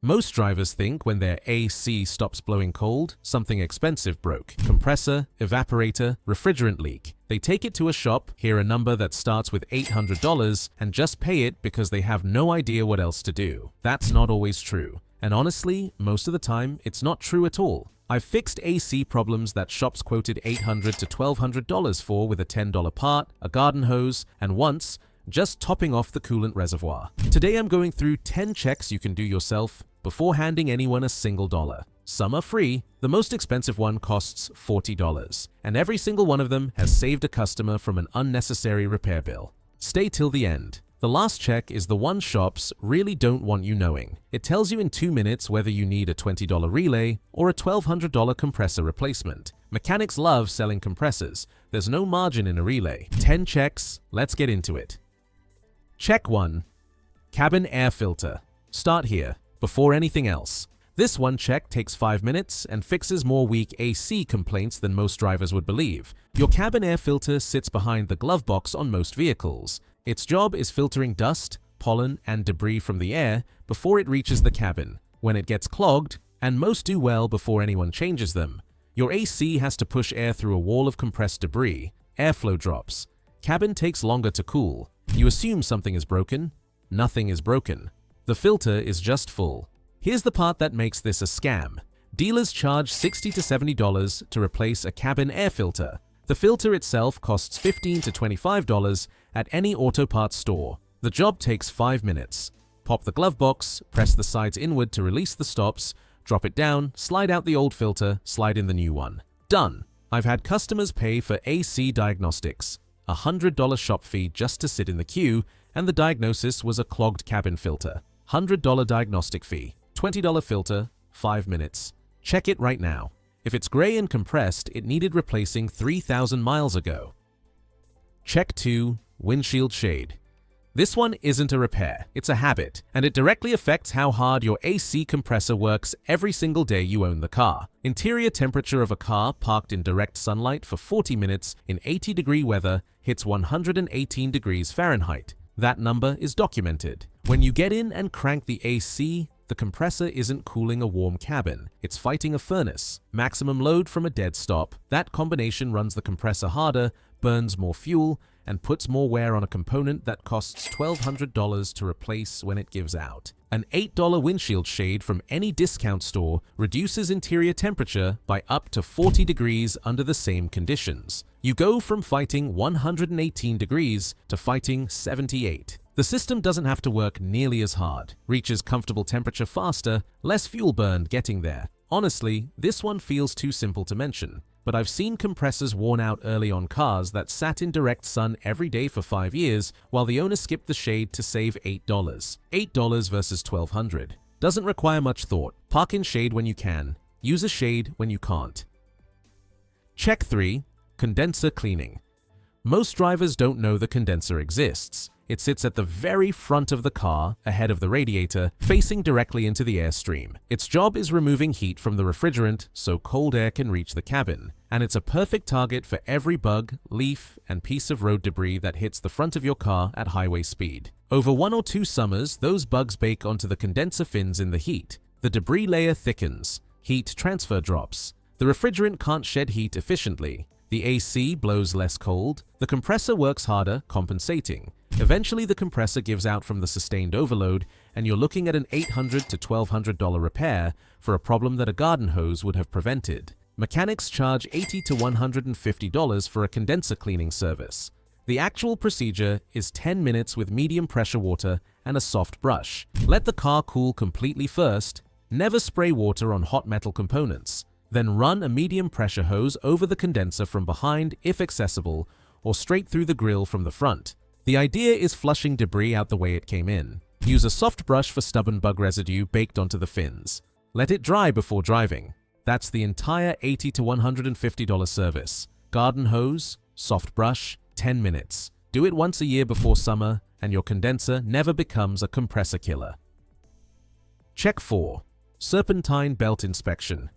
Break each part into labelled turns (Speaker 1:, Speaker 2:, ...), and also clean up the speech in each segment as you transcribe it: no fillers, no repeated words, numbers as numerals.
Speaker 1: Most drivers think when their AC stops blowing cold, something expensive broke. Compressor, evaporator, refrigerant leak. They take it to a shop, hear a number that starts with $800, and just pay it because they have no idea what else to do. That's not always true. And honestly, most of the time, it's not true at all. I've fixed AC problems that shops quoted $800 to $1,200 for with a $10 part, a garden hose, and once, just topping off the coolant reservoir. Today I'm going through 10 checks you can do yourself before handing anyone a single dollar. Some are free, the most expensive one costs $40, and every single one of them has saved a customer from an unnecessary repair bill. Stay till the end. The last check is the one shops really don't want you knowing. It tells you in 2 minutes whether you need a $20 relay or a $1,200 compressor replacement. Mechanics love selling compressors. There's no margin in a relay. 10 checks, let's get into it. Check 1. Cabin air filter. Start here, before anything else. This one check takes 5 minutes and fixes more weak AC complaints than most drivers would believe. Your cabin air filter sits behind the glove box on most vehicles. Its job is filtering dust, pollen, and debris from the air before it reaches the cabin. When it gets clogged, and most do well before anyone changes them, your AC has to push air through a wall of compressed debris. Airflow drops. Cabin takes longer to cool. You assume something is broken. Nothing is broken. The filter is just full. Here's the part that makes this a scam. Dealers charge $60 to $70 to replace a cabin air filter. The filter itself costs $15 to $25 at any auto parts store. The job takes 5 minutes. Pop the glove box, press the sides inward to release the stops, drop it down, slide out the old filter, slide in the new one. Done. I've had customers pay for AC diagnostics, a $100 shop fee just to sit in the queue, and the diagnosis was a clogged cabin filter. $100 diagnostic fee, $20 filter, 5 minutes. Check it right now. If it's gray and compressed, it needed replacing 3,000 miles ago. Check 2. Windshield shade. This one isn't a repair, it's a habit, and it directly affects how hard your AC compressor works every single day you own the car. Interior temperature of a car parked in direct sunlight for 40 minutes in 80-degree weather hits 118 degrees Fahrenheit. That number is documented. When you get in and crank the AC, the compressor isn't cooling a warm cabin, it's fighting a furnace. Maximum load from a dead stop. That combination runs the compressor harder, burns more fuel, and puts more wear on a component that costs $1,200 to replace when it gives out. An $8 windshield shade from any discount store reduces interior temperature by up to 40 degrees under the same conditions. You go from fighting 118 degrees to fighting 78. The system doesn't have to work nearly as hard, reaches comfortable temperature faster, less fuel burned getting there. Honestly, this one feels too simple to mention, but I've seen compressors worn out early on cars that sat in direct sun every day for 5 years while the owner skipped the shade to save $8. $8 versus $1,200. Doesn't require much thought. Park in shade when you can. Use a shade when you can't. Check 3. Condenser cleaning. Most drivers don't know the condenser exists. It sits at the very front of the car, ahead of the radiator, facing directly into the airstream. Its job is removing heat from the refrigerant so cold air can reach the cabin, and it's a perfect target for every bug, leaf, and piece of road debris that hits the front of your car at highway speed. Over 1 or 2 summers, those bugs bake onto the condenser fins in the heat. The debris layer thickens. Heat transfer drops. The refrigerant can't shed heat efficiently. The AC blows less cold. The compressor works harder, compensating. Eventually, the compressor gives out from the sustained overload, and you're looking at an $800 to $1,200 repair for a problem that a garden hose would have prevented. Mechanics charge $80 to $150 for a condenser cleaning service. The actual procedure is 10 minutes with medium pressure water and a soft brush. Let the car cool completely first. Never spray water on hot metal components. Then run a medium pressure hose over the condenser from behind if accessible, or straight through the grill from the front. The idea is flushing debris out the way it came in. Use a soft brush for stubborn bug residue baked onto the fins. Let it dry before driving. That's the entire $80 to $150 service. Garden hose, soft brush, 10 minutes. Do it once a year before summer, and your condenser never becomes a compressor killer. Check 4. Serpentine belt inspection.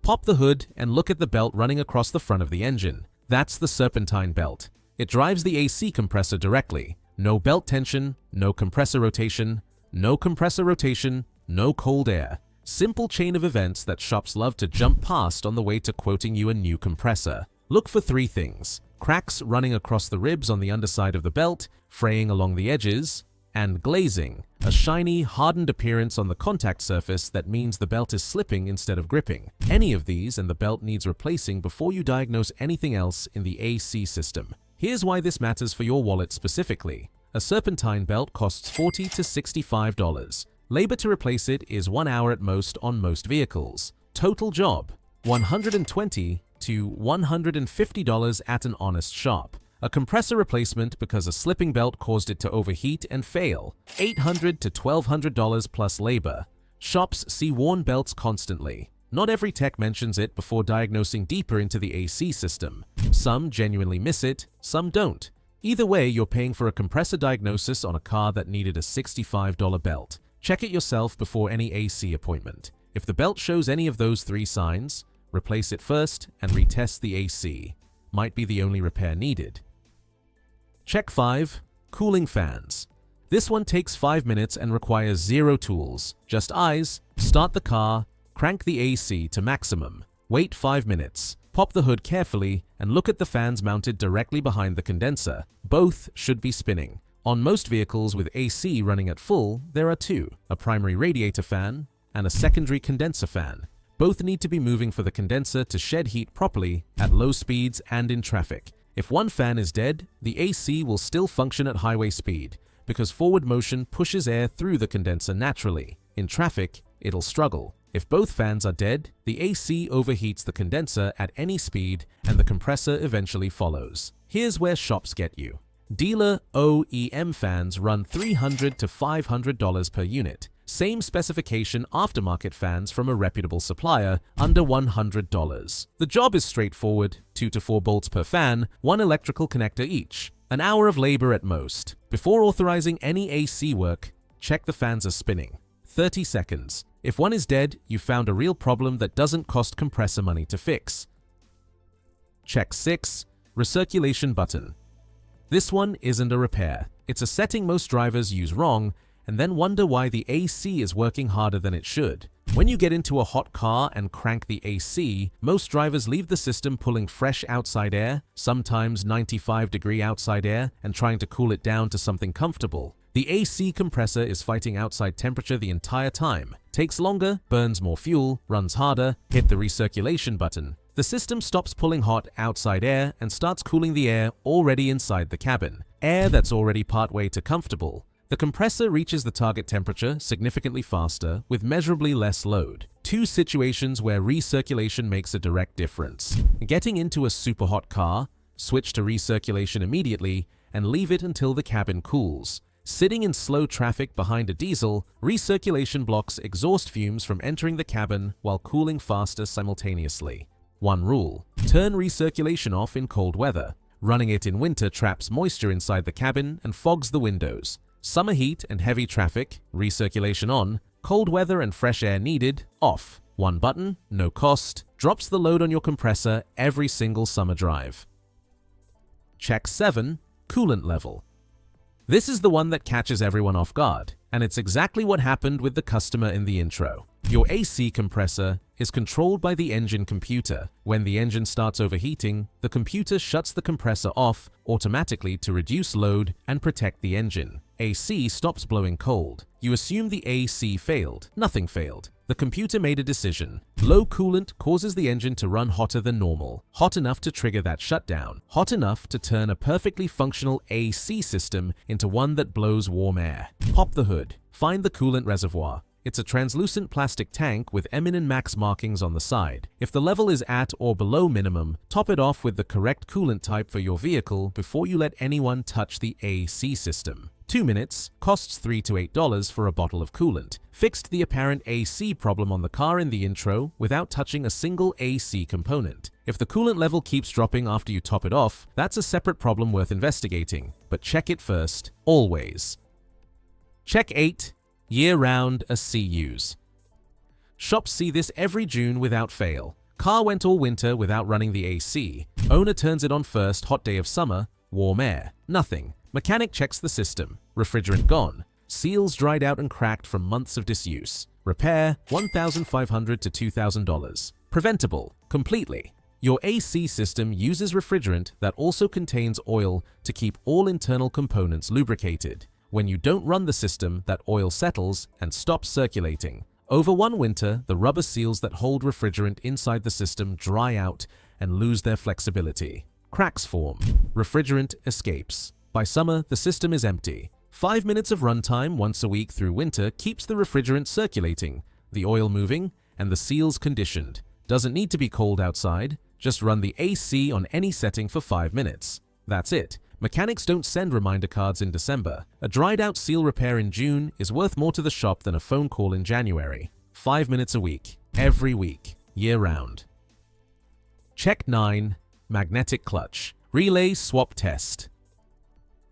Speaker 1: Pop the hood and look at the belt running across the front of the engine. That's the serpentine belt. It drives the AC compressor directly. No belt tension, no compressor rotation, no compressor rotation, no cold air. Simple chain of events that shops love to jump past on the way to quoting you a new compressor. Look for 3 things: cracks running across the ribs on the underside of the belt, fraying along the edges, and glazing, a shiny, hardened appearance on the contact surface that means the belt is slipping instead of gripping. Any of these and the belt needs replacing before you diagnose anything else in the AC system. Here's why this matters for your wallet specifically. A Serpentine belt costs $40 to $65. Labor to replace it is 1 hour at most on most vehicles. Total job, $120 to $150 at an honest shop. A compressor replacement because a slipping belt caused it to overheat and fail, $800 to $1,200 plus labor. Shops see worn belts constantly. Not every tech mentions it before diagnosing deeper into the AC system. Some genuinely miss it, some don't. Either way, you're paying for a compressor diagnosis on a car that needed a $65 belt. Check it yourself before any AC appointment. If the belt shows any of those 3 signs, replace it first and retest the AC. Might be the only repair needed. Check 5. Cooling fans. This one takes 5 minutes and requires 0 tools, just eyes. Start the car, crank the AC to maximum. Wait 5 minutes. Pop the hood carefully and look at the fans mounted directly behind the condenser. Both should be spinning. On most vehicles with AC running at full, there are 2, a primary radiator fan and a secondary condenser fan. Both need to be moving for the condenser to shed heat properly at low speeds and in traffic. If one fan is dead, the AC will still function at highway speed because forward motion pushes air through the condenser naturally. In traffic, it'll struggle. If both fans are dead, the AC overheats the condenser at any speed and the compressor eventually follows. Here's where shops get you. Dealer OEM fans run $300 to $500 per unit. Same specification aftermarket fans from a reputable supplier, under $100. The job is straightforward, 2 to 4 bolts per fan, 1 electrical connector each. An hour of labor at most. Before authorizing any AC work, check the fans are spinning. 30 seconds. If one is dead, you've found a real problem that doesn't cost compressor money to fix. Check 6. Recirculation button. This one isn't a repair. It's a setting most drivers use wrong and then wonder why the AC is working harder than it should. When you get into a hot car and crank the AC, most drivers leave the system pulling fresh outside air, sometimes 95-degree outside air, and trying to cool it down to something comfortable. The AC compressor is fighting outside temperature the entire time. Takes longer, burns more fuel, runs harder. Hit the recirculation button. The system stops pulling hot outside air and starts cooling the air already inside the cabin. Air that's already partway to comfortable. The compressor reaches the target temperature significantly faster with measurably less load. 2 situations where recirculation makes a direct difference. Getting into a super hot car, switch to recirculation immediately and leave it until the cabin cools. Sitting in slow traffic behind a diesel, recirculation blocks exhaust fumes from entering the cabin while cooling faster simultaneously. 1 rule: turn recirculation off in cold weather. Running it in winter traps moisture inside the cabin and fogs the windows. Summer heat and heavy traffic, recirculation on. Cold weather and fresh air needed, off. 1 button, no cost, drops the load on your compressor every single summer drive. Check 7. Coolant level. This is the one that catches everyone off guard, and it's exactly what happened with the customer in the intro. Your AC compressor is controlled by the engine computer. When the engine starts overheating, the computer shuts the compressor off automatically to reduce load and protect the engine. AC stops blowing cold. You assume the AC failed. Nothing failed. The computer made a decision. Low coolant causes the engine to run hotter than normal. Hot enough to trigger that shutdown. Hot enough to turn a perfectly functional AC system into one that blows warm air. Pop the hood. Find the coolant reservoir. It's a translucent plastic tank with min and max markings on the side. If the level is at or below minimum, top it off with the correct coolant type for your vehicle before you let anyone touch the AC system. 2 minutes, costs $3 to $8 for a bottle of coolant. Fixed the apparent AC problem on the car in the intro without touching a single AC component. If the coolant level keeps dropping after you top it off, that's a separate problem worth investigating, but check it first, always. Check 8. Year-round CUs. Shops see this every June without fail. Car went all winter without running the AC. Owner turns it on first hot day of summer, warm air, nothing. Mechanic checks the system, refrigerant gone. Seals dried out and cracked from months of disuse. Repair, $1,500 to $2,000. Preventable, completely. Your AC system uses refrigerant that also contains oil to keep all internal components lubricated. When you don't run the system, that oil settles and stops circulating. Over one winter, the rubber seals that hold refrigerant inside the system dry out and lose their flexibility. Cracks form. Refrigerant escapes. By summer, the system is empty. 5 minutes of runtime once a week through winter keeps the refrigerant circulating, the oil moving, and the seals conditioned. Doesn't need to be cold outside. Just run the AC on any setting for 5 minutes. That's it. Mechanics don't send reminder cards in December. A dried-out seal repair in June is worth more to the shop than a phone call in January. 5 minutes a week, every week, year-round. Check 9. Magnetic clutch. Relay swap test.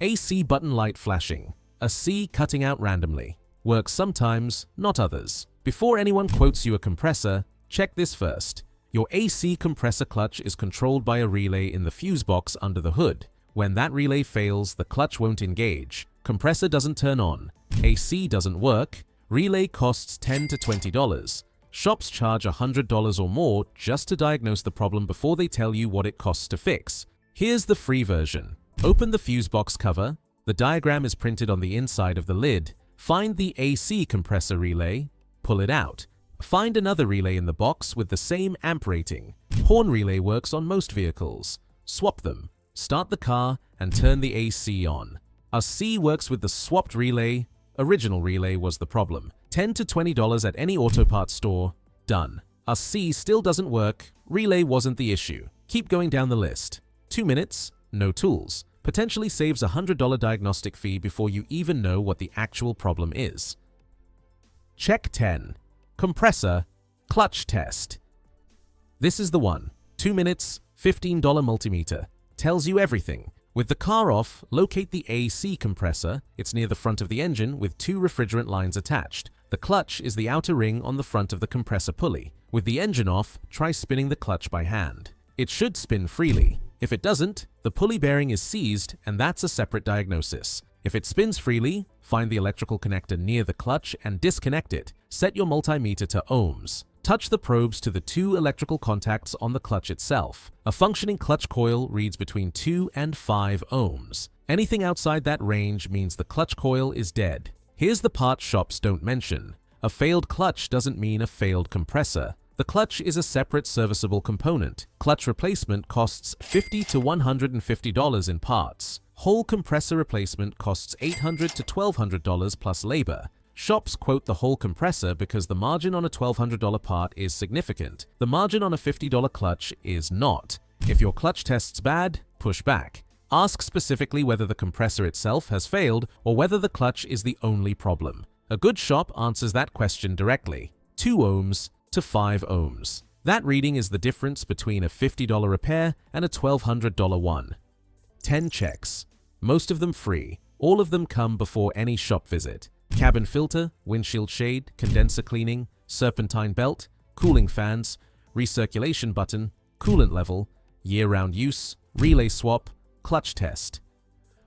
Speaker 1: AC button light flashing. A C cutting out randomly. Works sometimes, not others. Before anyone quotes you a compressor, check this first. Your AC compressor clutch is controlled by a relay in the fuse box under the hood. When that relay fails, the clutch won't engage. Compressor doesn't turn on. AC doesn't work. Relay costs $10 to $20. Shops charge $100 or more just to diagnose the problem before they tell you what it costs to fix. Here's the free version. Open the fuse box cover. The diagram is printed on the inside of the lid. Find the AC compressor relay. Pull it out. Find another relay in the box with the same amp rating. Horn relay works on most vehicles. Swap them. Start the car and turn the AC on. A C works with the swapped relay. Original relay was the problem. $10 to $20 at any auto parts store. Done. A C still doesn't work. Relay wasn't the issue. Keep going down the list. 2 minutes, no tools. Potentially saves a $100 diagnostic fee before you even know what the actual problem is. Check 10. Compressor clutch test. This is the one. 2 minutes, $15 multimeter. Tells you everything. With the car off, locate the AC compressor. It's near the front of the engine with 2 refrigerant lines attached. The clutch is the outer ring on the front of the compressor pulley. With the engine off, try spinning the clutch by hand. It should spin freely. If it doesn't, the pulley bearing is seized, and that's a separate diagnosis. If it spins freely, find the electrical connector near the clutch and disconnect it. Set your multimeter to ohms. Touch the probes to the 2 electrical contacts on the clutch itself. A functioning clutch coil reads between 2 and 5 ohms. Anything outside that range means the clutch coil is dead. Here's the part shops don't mention. A failed clutch doesn't mean a failed compressor. The clutch is a separate serviceable component. Clutch replacement costs $50 to $150 in parts. Whole compressor replacement costs $800 to $1,200 plus labor. Shops quote the whole compressor because the margin on a $1,200 part is significant. The margin on a $50 clutch is not. If your clutch tests bad, push back. Ask specifically whether the compressor itself has failed or whether the clutch is the only problem. A good shop answers that question directly. 2 ohms to 5 ohms. That reading is the difference between a $50 repair and a $1,200 one. 10 checks. Most of them free. All of them come before any shop visit. Cabin filter, windshield shade, condenser cleaning, serpentine belt, cooling fans, recirculation button, coolant level, year-round use, relay swap, clutch test.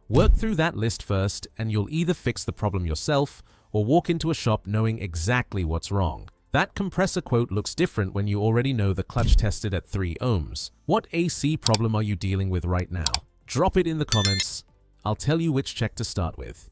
Speaker 1: Work through that list first and you'll either fix the problem yourself or walk into a shop knowing exactly what's wrong. That compressor quote looks different when you already know the clutch tested at 3 ohms. What AC problem are you dealing with right now? Drop it in the comments. I'll tell you which check to start with.